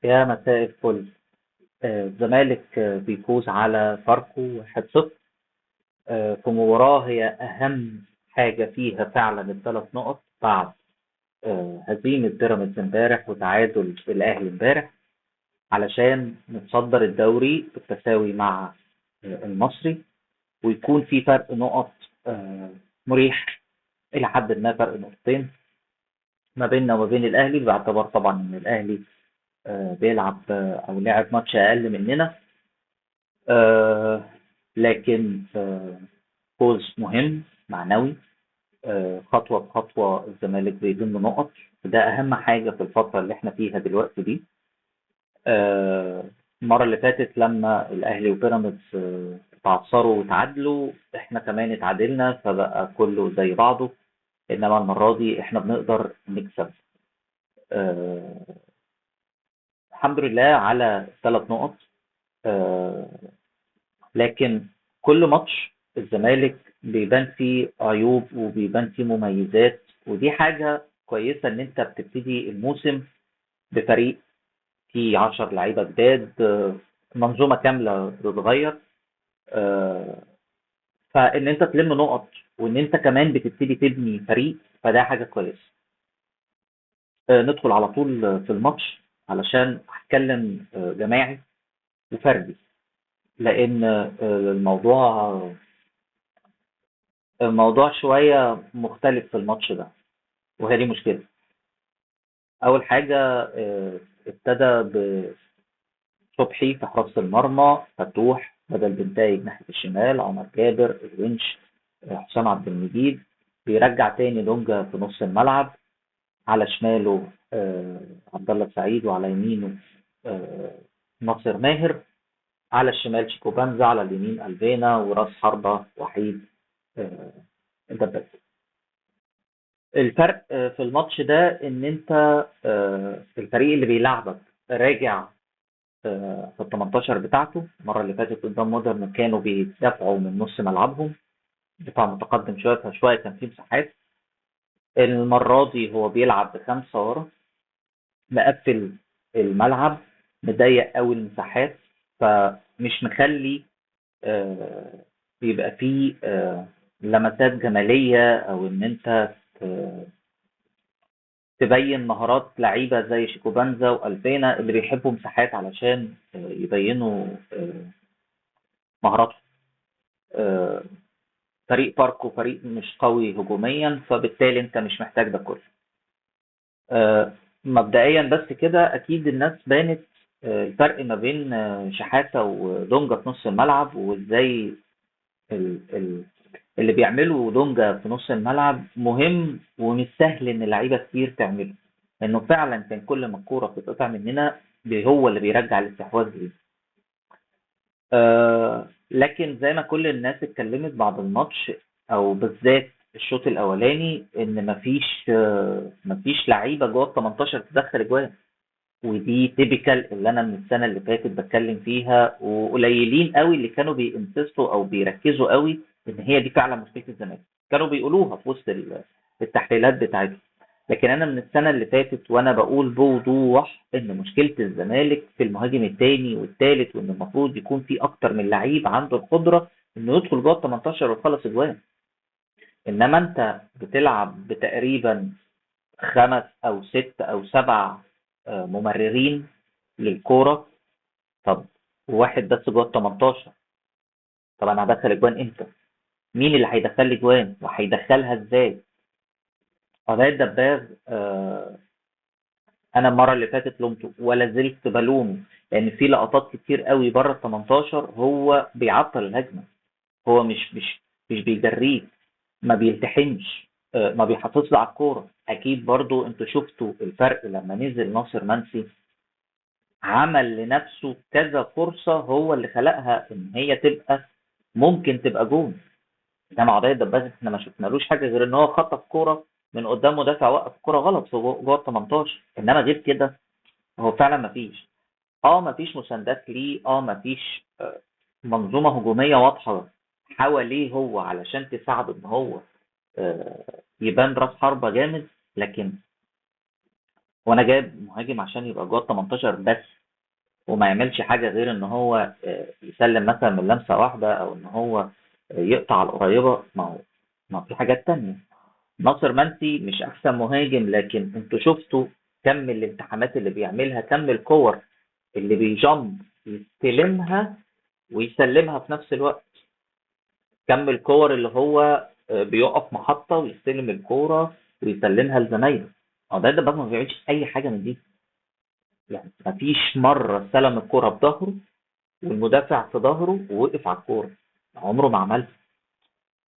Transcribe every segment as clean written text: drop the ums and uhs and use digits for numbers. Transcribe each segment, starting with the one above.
يا مساء الفل. الزمالك بيفوز على فاركو 1-0. في مباراة هي أهم حاجة فيها فعلا الثلاث نقط بعد هزيمة بيراميدز امبارح وتعادل الأهلي امبارح، علشان نتصدر الدوري بالتساوي مع المصري، ويكون في فرق نقط آه، مريح إلى حد ما، فرق نقطتين ما بيننا وما بين الأهلي، باعتبار طبعا إن الأهلي بيلعب أو لعب ماتش أقل مننا. آه لكن فوز مهم معنوي. خطوة بخطوة الزمالك بيضم نقط، وده أهم حاجة في الفترة اللي احنا فيها دلوقتي دي. المرة اللي فاتت لما الأهلي وبيراميدز اتعثروا وتعادلوا، احنا كمان اتعادلنا فبقى كله زي بعضه. إنما المرة دي احنا بنقدر نكسب. آه الحمد لله على 3 نقط. آه لكن كل ماتش الزمالك بيبان فيه عيوب وبيبان فيه مميزات، ودي حاجة كويسة إن أنت بتبتدي الموسم بفريق فيه 10 لعيبة جداد، منظومة كاملة بتتغير. آه، فإن أنت تلم نقط وإن أنت كمان بتبتدي تبني فريق، فده حاجة كويسة. ندخل على طول في الماتش علشان هتكلم جماعي وفردي، لأن الموضوع شوية مختلف في الماتش ده، وهي دي مشكلة. أول حاجة ابتدى بصبحي في حراسة المرمى، فتوح بدل بنتايج ناحية الشمال، عمر جابر، الونش، حسام عبد المجيد. بيرجع تاني دونجا في نص الملعب، على شماله عبد الله السعيد، وعلى يمينه آه، ناصر ماهر، على الشمال شيكو بنزا، على اليمين الفينا، وراس حربة وحيد آه، دبابة. الفرق في الماتش ده ان انت الفريق اللي بيلعبك راجع في ال 18 بتاعته. المره اللي فاتت قدام مودرن كانوا بيدافعوا من نص ملعبهم، دفاع متقدم شويه، فشويه كان في مساحات. المره دي هو بيلعب بخمسه ورا، مقفل الملعب، مضيق قوي المساحات، فمش مخلي بيبقى فيه لمسات جماليه، او ان انت تبين مهارات لعيبه زي شيكوبانزا والفينا اللي بيحبوا مساحات علشان يبينوا مهاراتهم. آه، فريق باركو فريق مش قوي هجوميا، فبالتالي انت مش محتاج ده كله. آه، مبدئيا بس كده اكيد الناس بانت الفرق ما بين شحاتة ودونجا في نص الملعب، وازاي ال- اللي بيعمله دونجا في نص الملعب مهم، ومش سهل ان لعيبه كتير تعمله، لانه فعلا كان كل ما الكوره بتتقطع مننا هو اللي بيرجع الاستحواذ ليه. لكن زي ما كل الناس اتكلمت بعد الماتش، او بالذات الشوط الاولاني، ان مفيش لعيبه جوه ال 18 تدخل اجوان. ودي تيبيكال اللي انا من السنه اللي فاتت بتكلم فيها، وقليلين قوي اللي كانوا بينتصروا او بيركزوا قوي ان هي دي فعلا مشكله الزمالك. كانوا بيقولوها في وسط التحليلات بتاعتهم. لكن انا من السنه اللي فاتت وانا بقول بوضوح ان مشكله الزمالك في المهاجم الثاني والثالث، وان المفروض يكون في اكتر من لعيب عنده القدره انه يدخل جوه ال 18 ويخلص اجوان. انما انت بتلعب بتقريبا 5 أو 6 أو 7 ممررين للكورة. طب وواحد بس جوه ال 18، طب انا هدخل اجوان امتى؟ مين اللي هيدخل لي جوان وهيدخلها ازاي؟ قضايا الدباغ انا المره اللي فاتت لومته ولا زلت بلومه، لان في لقطات كتير قوي بره ال 18 هو بيعطل الهجمه. هو مش بيجريك، ما بيلتحمش، ما بيحافظش على الكوره. اكيد برضو انتوا شفتوا الفرق لما نزل ناصر منسي، عمل لنفسه كذا فرصة هو اللي خلقها ان هي تبقى ممكن تبقى جون. انما عضية دباز احنا ما شفنالوش حاجة غير ان هو خطف كورة من قدام مدافع، وقف كورة غلط في جوه ال 18. انما غير كده هو فعلا ما فيش. ما فيش مساندات ليه، ما فيش منظومة هجومية واضحة حواليه هو علشان تساعده ان هو يبان راس حربة جامد. لكن وانا جايب مهاجم عشان يبقى جوه ال 18 بس، وما يعملش حاجه غير ان هو يسلم مثلا من لمسه واحده، او ان هو يقطع القريبه. ما هو في حاجات تانية. ناصر منسي مش احسن مهاجم، لكن انتوا شفتوا كم الالتحامات اللي بيعملها، كم الكور اللي بيجمب يستلمها ويسلمها في نفس الوقت، كم الكور اللي هو بيقف محطة ويستلم الكورة ويسلمها لزمايله. هو ده بقى ما بيعملش أي حاجة من دي. يعني مفيش مرة استلم الكورة بظهره والمدافع في ظهره ووقف على الكورة، عمره ما عملها.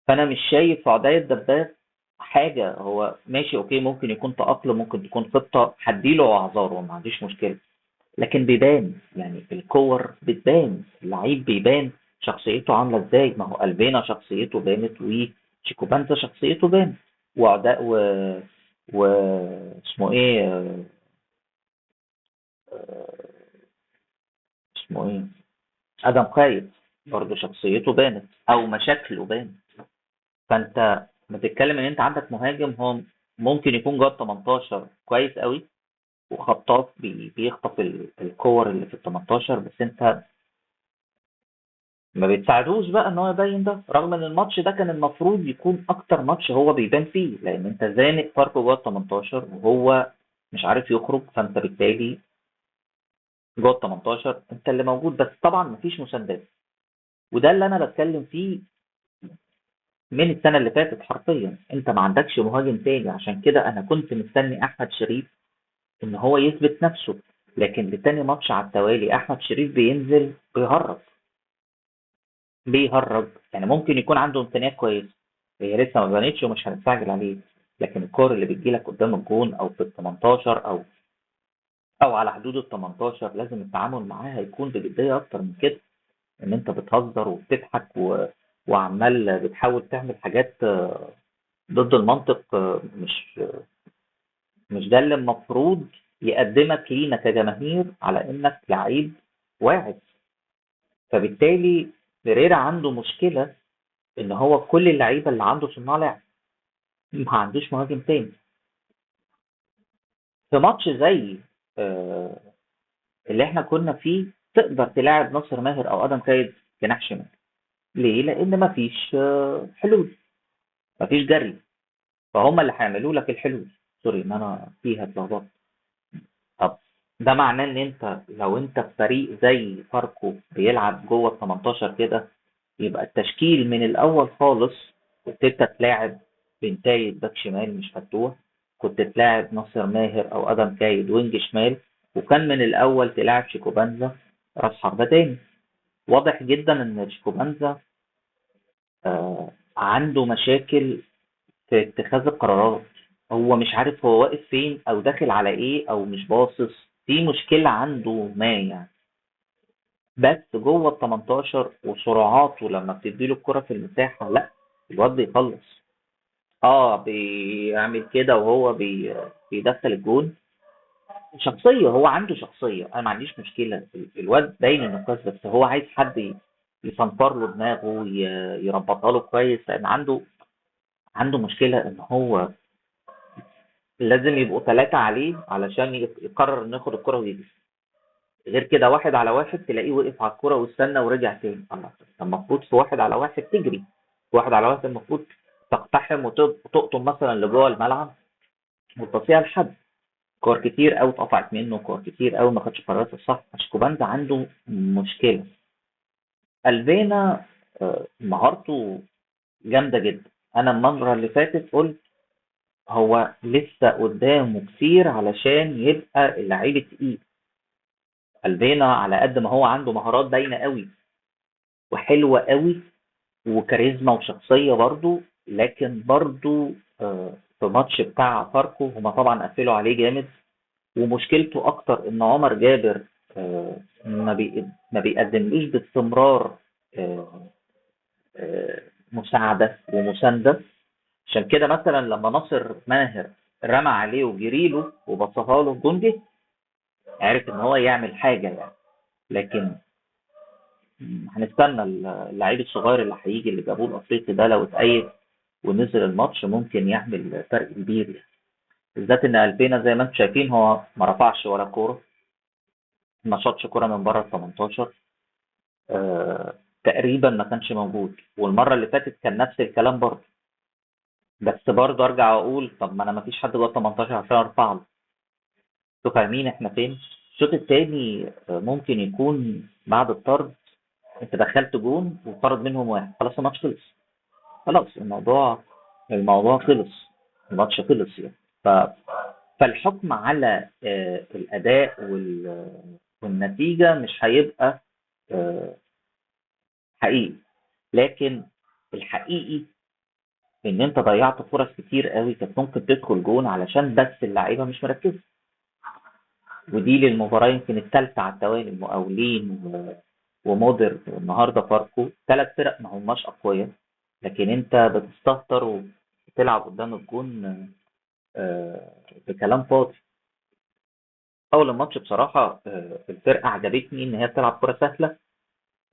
فأنا مش شايف في عداية الدباب حاجة. هو ماشي أوكي، ممكن يكون تأقلم، ممكن تكون خطة، هديله أعذاره، ما عنديش مشكلة. لكن بيبان، يعني الكور بتبان، اللعيب بيبان شخصيته عامله ازاي. ما هو الفينا شخصيته بانت، وشيكوبانزا شخصيته بانت، وعداء و اسمه ايه اسمه ايه ادم قايد برضه شخصيته بانت او مشاكله بانت. فانت بتتكلم ان انت عندك مهاجم هو ممكن يكون جاب 18 كويس قوي، وخطاف بيخطف الكور اللي في ال 18، بس انت ما بتساعدوش بقى ان هو يبين ده، رغم ان الماتش ده كان المفروض يكون اكتر ماتش هو بيبان فيه، لان انت زانق فاركو جوه ال 18 وهو مش عارف يخرج. فانت بالتالي جوه ال 18 انت اللي موجود، بس طبعا مفيش مساندات. وده اللي انا بتكلم فيه من السنه اللي فاتت حرفيا، انت ما عندكش مهاجم تاني. عشان كده انا كنت مستني احمد شريف ان هو يثبت نفسه، لكن لتاني ماتش على التوالي احمد شريف بينزل بيهرب. بيهرج. يعني ممكن يكون عنده امكانيات كويسه، هي لسه ما بانتش ومش هنستعجل عليه، لكن الكور اللي بتجيلك قدام الجون او في ال 18 او على حدود ال 18 لازم التعامل معاها يكون بجديه اكتر من كده. ان انت بتهزر وبتضحك وعمال بتحاول تعمل حاجات ضد المنطق. مش ده اللي المفروض يقدمك لينا كجماهير على انك لعيب واعد. فبالتالي بيريرا عنده مشكله ان هو كل اللعيبه اللي عنده صناع لعب، ما عندوش مهاجم تاني. في ماتش زي آه، اللي احنا كنا فيه تقدر تلاعب ناصر ماهر او ادم كايد جناح شمال. ليه؟ لان مفيش حلول، مفيش جري، فهم اللي هيعملوا لك الحلول. سوري ان انا فيها اتلخبطت. طب ده معناه ان انت لو انت في فريق زي فاركو بيلعب جوه ال 18 كده، يبقى التشكيل من الاول خالص كنت انت تلاعب بنتايج باك شمال مش فتوح، كنت تلاعب ناصر ماهر او ادم كايد وينج شمال، وكان من الاول تلاعب شيكوبانزا راس حربة تاني. واضح جدا ان شيكوبانزا عنده مشاكل في اتخاذ القرارات. هو مش عارف هو واقف فين او داخل على ايه او مش باصص، في مشكلة عنده ما يعني. بس جوه ال 18 وسرعاته لما بتديله الكرة في المساحة، لا، الواد بيخلص. بيعمل كده وهو بيدخل الجون. شخصية، هو عنده شخصية، انا ما عنديش مشكلة. الواد باين انه كويس، بس هو عايز حد يصنفر له دماغه، يربطها له كويس، لان عنده مشكلة ان هو لازم يبقوا ثلاثة عليه علشان يقرر انه ياخد الكرة ويجري. غير كده واحد على واحد تلاقيه وقف على الكرة واستنى ورجع تاني. الله، المفروض في واحد على واحد تجري، في واحد على واحد المفروض تقتحم وتقطم مثلا لجوه الملعب وتصيها لحد. كور كتير قوي اتقطعت منه، كور كتير قوي ما خدش قرارات الصح. اشكوبانزا عنده مشكلة. الفينا مهارته جامدة جدا. انا المرة اللي فاتت قلت هو لسه قدامه كتير علشان يبقى اللعيب التقيل. الفينا على قد ما هو عنده مهارات باينة قوي وحلوة قوي وكاريزما وشخصية برضو، لكن برضو في ماتش بتاع فاركو هما طبعا قفلوا عليه جامد. ومشكلته اكتر ان عمر جابر ما بيقدملوش باستمرار آه، مساعدة ومساندة. عشان كده مثلا لما ناصر ماهر رمى عليه وجري له وبصها له الجون جه، عرف ان هو يعمل حاجة يعني. لكن هنستنى اللعيب الصغير اللي هيجي اللي جابوه الافريقي ده، لو اتأيد ونزل الماتش ممكن يعمل فرق كبير يعني. بالذات ان البينا زي ما انتم شايفين هو ما رفعش ولا كوره، ما شاطش كوره من بره ال 18. تقريبا ما كانش موجود، والمره اللي فاتت كان نفس الكلام برضه. بس برضه ارجع اقول طب ما انا ما فيش حد جوه ال 18 عشان ارفع له. انتوا فاهمين احنا فين؟ الشوط التاني ممكن يكون بعد الطرد انت دخلت جون وطرد منهم واحد، خلاص الماتش خلص. خلاص الموضوع خلص، الماتش خلص يعني. ف فالحكم على الاداء والنتيجه مش هيبقى آه، حقيقي. لكن الحقيقي ان انت ضيعت فرص كتير قوي كانت ممكن تدخل جون علشان بس اللعيبه مش مركزه. ودي للمباراه يمكن الثالثه على التوالي، المقاولين ومودر النهارده فاركو، ثلاث فرق ما هماش اقوياء، لكن انت بتستهتر وتلعب قدام الجون بكلام فاضي. اول الماتش بصراحه الفرقه عجبتني ان هي بتلعب كره سهله،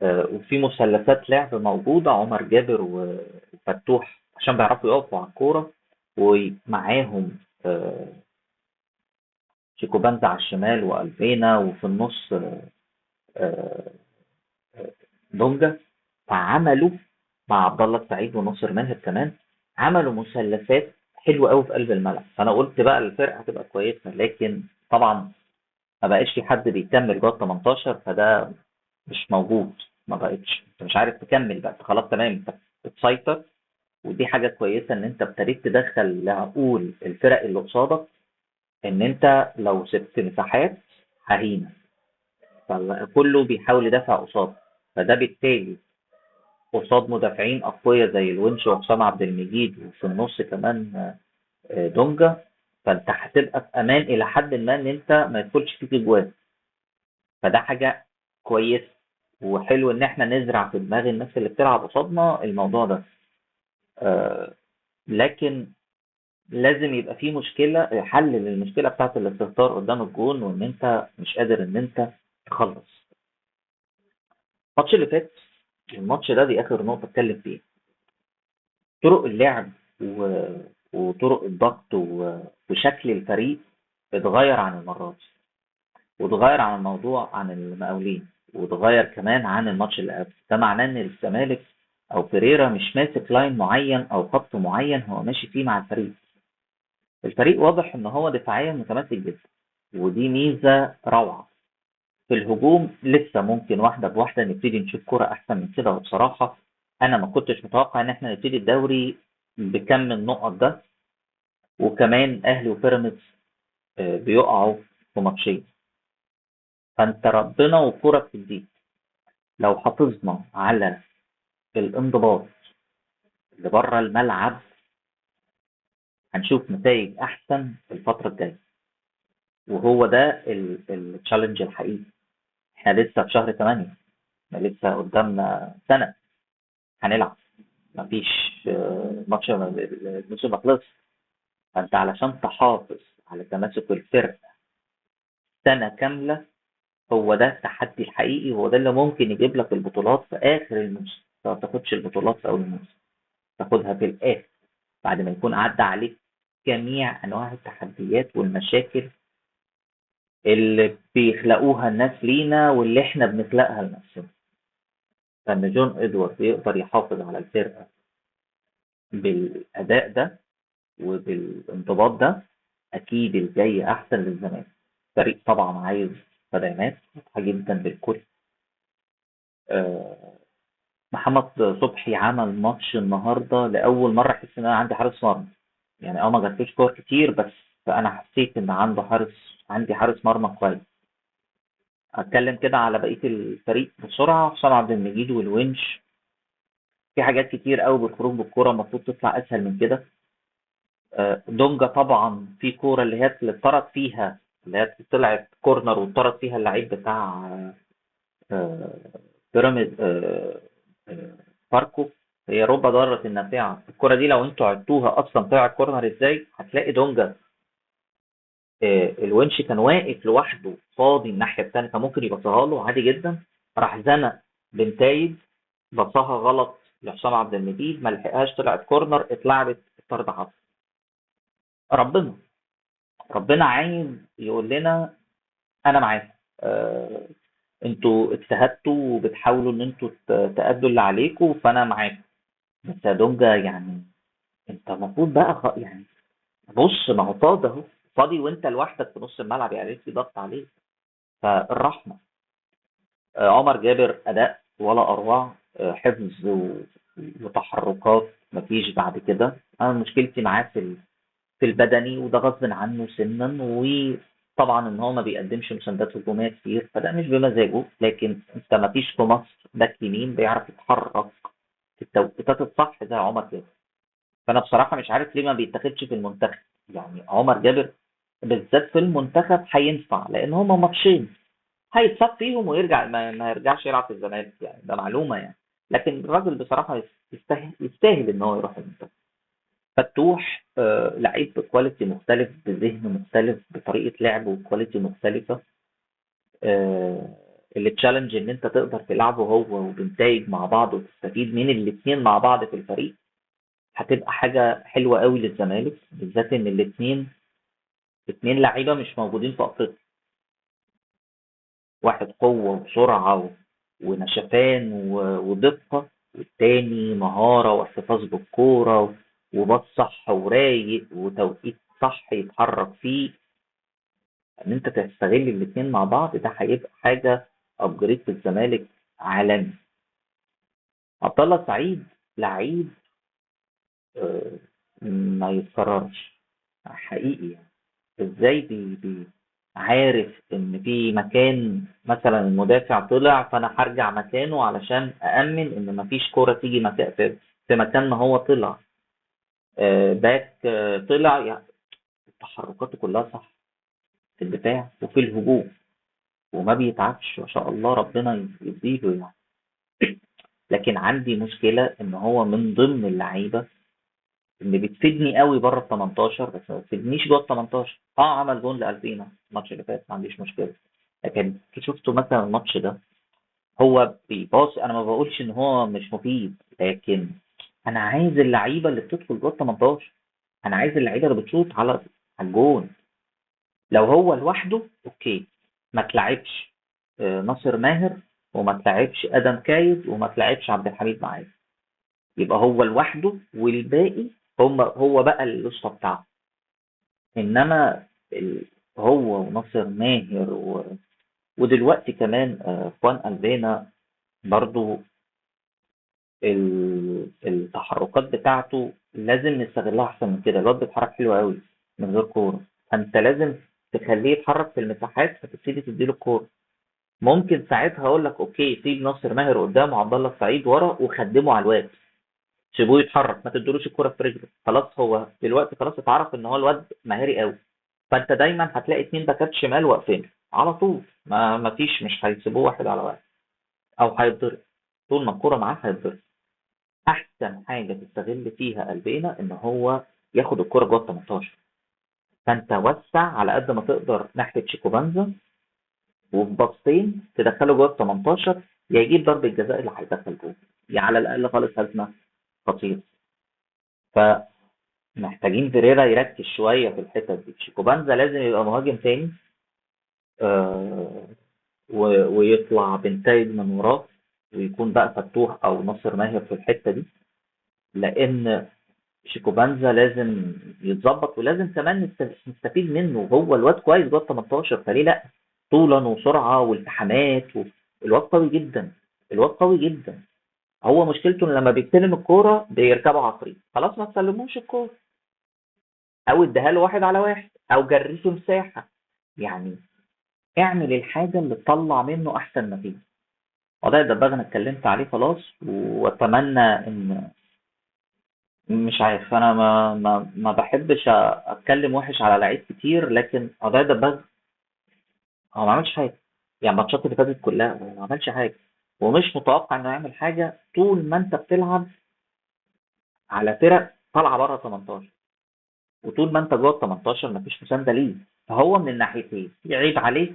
وفي مثلثات لعب موجوده، عمر جابر وفتوح عشان بيعرفوا يقفوا على الكوره، ومعاهم شيكو بنزا على الشمال والفينا، وفي النص آه، دونجا. فعملوا مع عبد الله السعيد وناصر ماهر كمان، عملوا مثلثات حلوه قوي في قلب الملعب. فانا قلت بقى الفرقه هتبقى كويسه، لكن طبعا ما بقاش في حد بيكمل جوه ال 18، فده مش موجود. ما بقتش، انت مش عارف تكمل بقى، خلاص تمام انت بتسيطر. ودي حاجه كويسه ان انت ابتديت تدخل لعقول الفرق اللي قصادك ان انت لو سبت مساحات ههينه، فكله بيحاول يدافع قصاد. فده بالتالي قصاد مدافعين اقوياء زي الونش وحسام عبد المجيد، وفي النص كمان دونجا، فانت هتبقى في امان الى حد ما ان انت ما يدخلش فيك اجوان. فده حاجه كويسه، وحلو ان احنا نزرع في دماغ الناس اللي بتلعب قصادنا الموضوع ده. آه، لكن لازم يبقى في مشكله، حل للمشكله بتاعت الاستهتار قدام الجون، وان انت مش قادر ان انت تخلص. الماتش اللي فات والماتش ده دي اخر نقطه اتكلم فيه، طرق اللعب وطرق الضغط وشكل الفريق اتغير عن المرة دي، واتغير عن الموضوع عن المقاولين، واتغير كمان عن الماتش اللي قبل. ده معناه ان الزمالك او بيريرا مش ماسك لاين معين او خط معين هو ماشي فيه مع الفريق. الفريق واضح ان هو دفاعيا متماسك جدا، ودي ميزة روعة. في الهجوم لسه ممكن واحدة بواحدة نبتدي نشوف كرة احسن من كده، وبصراحة انا ما كنتش متوقع ان احنا نبتدي الدوري بكم من النقط ده. وكمان اهلي وبيراميدز بيقعوا في ماتشين، فانت ربنا وكرة بتديك. لو حافظنا على الانضباط اللي بره الملعب هنشوف نتائج احسن في الفترة الجاية، وهو ده التشالنج الحقيقي. احنا لسه في شهر 8، احنا لسه قدامنا سنة هنلعب، مفيش ماتش، الموسم ما خلصش. فانت علشان تحافظ على تماسك الفرق سنة كاملة، هو ده التحدي الحقيقي، وهو ده اللي ممكن يجيب لك البطولات في آخر الموسم. ما تاخدش البطولات في أول الموسم، تاخدها في الآخر بعد ما يكون عدى عليك جميع أنواع التحديات والمشاكل اللي بيخلقوها الناس لينا واللي احنا بنخلقها لنفسنا. فإن جون إدوارد يقدر يحافظ على الفرقة بالأداء ده وبالانضباط ده، أكيد الجاي أحسن للزمالك. فريق طبعا عايز تدعيمات واضحة جدا بالكل. آه، محمد صبحي عمل ماتش النهارده لاول مره احس ان انا عندي حارس مرمى. يعني ما جاتليش كور كتير، بس انا حسيت ان عندي حارس مرمى كويس. اتكلم كده على بقيه الفريق بسرعه. حسام عبد المجيد والونش في حاجات كتير قوي بالخروج بالكوره المفروض تطلع اسهل من كده. دونجا طبعا في كوره اللي اتطرد فيها، اللي هي طلعت كورنر واتطرد فيها اللعيب بتاع آه، بيراميدز فاركو. هي رب ضارة نافعة. الكرة دي لو انتوا عدتوها اصلا طلعت كورنر ازاي، هتلاقي دونجا الونش كان واقف لوحده فاضي الناحية التانية، كان ممكن يبصها له عادي جدا. راح زنق بنتايج، بصها غلط لحسام عبد المجيد، ما لحقهاش، طلعت كورنر، اتلعبت طرد عرض. ربنا ربنا عايز يقول لنا انا معاكم. آه، انتوا اجتهدتوا وبتحاولوا ان انتوا تأدوا اللي عليكم، فانا معاكم. بس يا دونجا يعني انت المفروض بقى يعني بص، ما هو فاضي اهو، فاضي وانت لوحدك في نص الملعب، يعني في ضغط عليك. فالرحمه. عمر جابر اداء ولا اروع. حفظ وتحركات مفيش بعد كده. انا مشكلتي معاه في البدني، وده غصب عنه سنا، وطبعا ان هو ما بيقدمش مساندات هجوميه كتير، فده مش بمزاجه. لكن انت ما فيش في مصر باك يمين بيعرف يتحرك في التوقيتات الصح زي عمر جابر. فانا بصراحه مش عارف ليه ما بيتاخدش في المنتخب. يعني عمر جابر بالذات في المنتخب هينفع، لان هما ماتشين هيتصاب فيهم ويرجع، ما يرجعش يلعب في الزمالك، يعني ده معلومه يعني. لكن الراجل بصراحه يستاهل ان هو يروح المنتخب. فتوح لعيب بكواليتي مختلف، بذهن مختلف، بطريقه لعب وكواليتي مختلفه. آه، اللي تشالنج ان انت تقدر تلعبه هو وبنتائج مع بعض، وتستفيد من الاثنين مع بعض في الفريق، هتبقى حاجه حلوه قوي للزمالك، بالذات ان الاثنين لعيبه مش موجودين في افريقيا. واحد قوه وسرعه ونشفان ودقه، والتاني مهاره واحتفاظ بالكوره وباص صح ورايق وتوقيت صح يتحرك فيه. ان انت تستغل الاثنين مع بعض، ده هيبقى حاجه ابجريد في الزمالك عالمي. عبد الله سعيد لعيب آه، ما يتكررش حقيقي يعني. ازاي عارف ان في مكان مثلا المدافع طلع، فانا هرجع مكانه علشان أأمن ان مفيش كرة تيجي مكان في مكان ما هو طلع. باك طلع يعني. تحركاته كلها صح في الدفاع وفي الهجوم، وما بيتعبش ما شاء الله، ربنا يزيده يعني. لكن عندي مشكلة ان هو من ضمن اللعيبة اللي بتفيدني قوي بره ال 18، بس ما بتفيدنيش جوه ال 18. عمل جون لقلبينا الماتش اللي فات، ما عنديش مشكله. لكن شفته مثلا الماتش ده، هو بيباص. انا ما بقولش ان هو مش مفيد، لكن انا عايز اللعيبه اللي بتدخل جوه ال 18. انا عايز اللعيبه اللي بتشوط على الجون. لو هو لوحده اوكي، ما تلعبش ناصر ماهر، وما تلعبش ادم كايد، وما تلعبش عبد الحميد معاذ. يبقى هو لوحده، والباقي هو بقى الوسطى بتاعه. انما هو وناصر ماهر ودلوقتي كمان خوان الفينا برضو، التحركات بتاعته لازم نستغلها احسن من كده. الواد بيتحرك حلو قوي من غير كوره، فانت لازم تخليه يتحرك في المساحات، فتبتدي تديله الكوره. ممكن ساعتها اقول لك اوكي، سيب ناصر ماهر قدام وعبد الله السعيد ورا، وخدمه على الواد، سيبوه يتحرك، ما تدلوش الكوره في رجله. خلاص هو دلوقتي خلاص اتعرف ان هو الواد مهاري قوي. فانت دايما هتلاقي اتنين باكات شمال واقفين على طول، ما فيش، مش هيسيبوه واحد على واحد، او هيتضرب. طول ما الكوره معاه هيتضرب. احسن حاجه تستغل فيها قلبنا ان هو ياخد الكوره جوه ال 18. فانت وسع على قد ما تقدر ناحيه شيكوبانزا، وفي باصين تدخله جوه ال 18، يا يجيب ضربه جزاء اللي هيدخل جوه، يا على الاقل خالص هجمه خطير. فمحتاجين فيريرا يركز شويه في الحتت دي. شيكوبانزا لازم يبقى مهاجم تاني، آه، ويطلع بنتايج من وراه، ويكون بقى فتوح او ناصر ماهر في الحته دي. لان شيكوبانزا لازم يتظبط، ولازم كمان نستفيد منه. هو الواد كويس جوه 18، فليه لا؟ طولا وسرعه والتحامات الواد قوي جدا. الواد قوي جدا. هو مشكلته ان لما بيستلم الكوره بيركبوا عفريت. خلاص ما تسلموش الكوره، او اديها له واحد على واحد، او جريه في مساحه. يعني اعمل الحاجه اللي تطلع منه احسن ما فيه. قضايا الدباغ انا اتكلمت عليه خلاص، واتمنى ان، مش عارف، انا ما بحبش اتكلم وحش على لعيب كتير، لكن قضايا الدباغ هو ما عملش حاجه. يعني الماتشات اللي فاتت كلها هو ما عملش حاجه، ومش متوقع انه يعمل حاجه طول ما انت بتلعب على فرق طالعه بره 18، وطول ما انت جوه ال 18 مفيش مسانده ليه. فهو من الناحيتين في عيب عليه،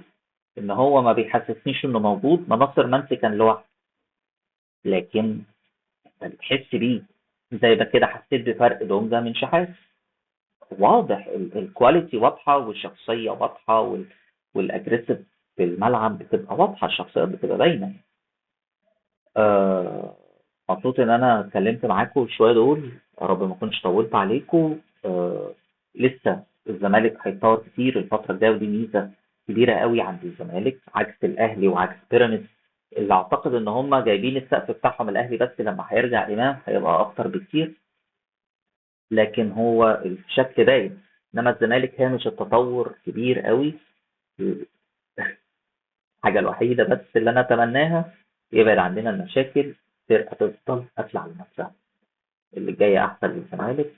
ان هو ما بيحسسنيش انه موجود. مناصر منسي كان لوحده، لكن انت بتحس بيه. زي ده كده حسيت بفرق دونجا من شحات. واضح الكواليتي واضحة والشخصية واضحة والاجريسيف في الملعب بتبقى واضحة، الشخصيات بتبقى باينة. آه، مبسوط ان انا اتكلمت معاكم شوية دول، يا رب ما اكونش طولت عليكم. لسه الزمالك هيتطور كتير الفترة الجاية، ودي ميزة كبيرة قوي عند الزمالك عكس الاهلي وعكس بيراميدز، اللي اعتقد ان هم جايبين السقف بتاعهم. الاهلي بس لما هيرجع امام هيبقى اكتر بكتير، لكن هو الشكل باين. انما الزمالك هامش التطور كبير قوي. الحاجة الوحيدة بس اللي انا اتمناها يبعد عندنا المشاكل، فرقة تفضل قافلة على نفسها. اللي جاي احسن للزمالك.